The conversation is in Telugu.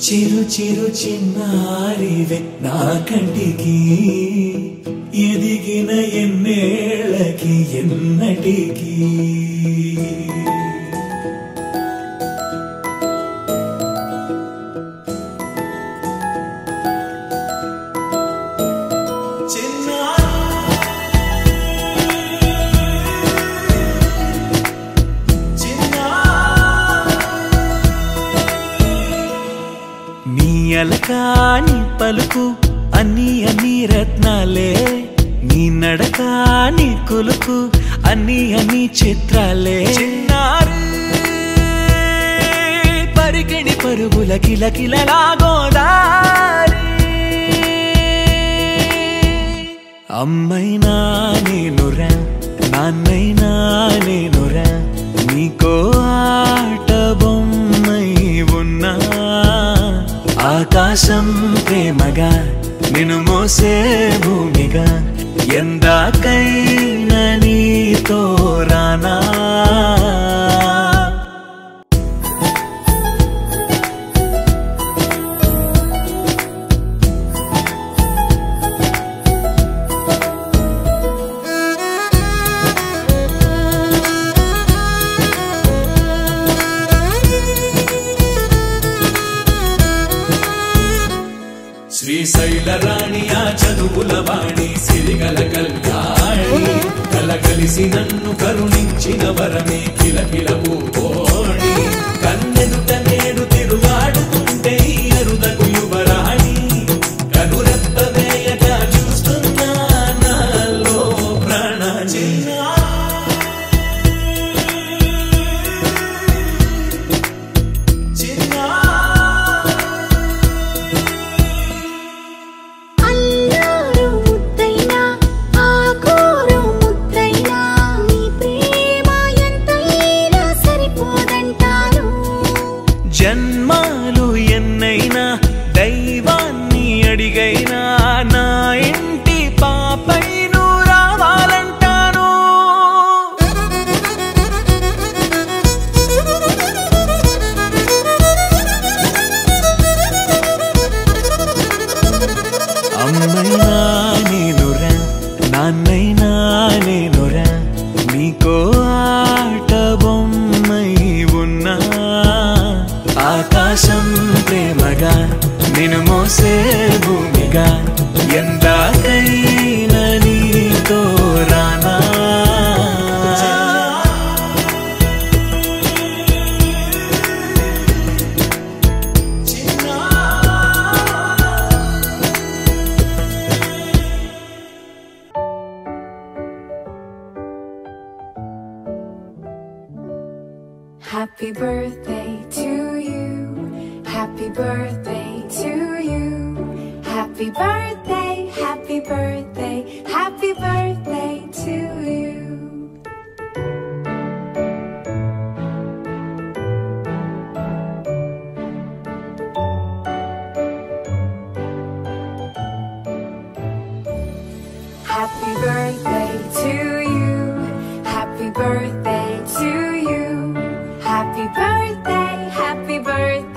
చిరు చిరు చిన్నారివే నా కంటికి ఎదిగిన ఎన్నేళ్ళకి ఎన్నటికి అలకాని పలుకు అన్ని అన్ని రత్నాలే నీ నడకాని కులుకు అన్ని అన్ని చిత్రాలే చిన్నారు పరికిణి పరుగుల కిలకిలలాగోదారి అమ్మైనా నేనురా నాన్నైనా నేనురా నీకో ఆట బొమ్మై ఉన్నా ఆకాశం ప్రేమగా నిన్ను మోసే భూమిగా ఎందాకైనా నీతో రానా శ్రీశైల రాణి ఆ చదువుల వాణి సిరిగల కళ్యాణి కలగలిసి నన్ను కరుణించిన వరమే కిలకిల పూకోణి కన్నెదుట నేడు తిరుగాడుతుంటే అరుదకు యువరాణి కనురెప్ప వేయక చూస్తున్నా నాలో ప్రాణ జన్మాలు ఎన్నైనా దైవాన్ని అడిగైనా నా ఇంటి పాపై నువ్వు రావాలంటాను అమ్మైనా నేనురా నాన్నైనా నేనురా నీకో ఆట బొమ్మై ఉన్నా ఆకాశం ప్రేమగా నిన్ను మోసే భూమిగా ఎందాకైనా నీతో రానా Happy birthday to you. Happy birthday to you. Happy birthday, happy birthday, happy birthday to you. Happy birthday to you. Happy birthday to you. Happy birthday, happy birthday.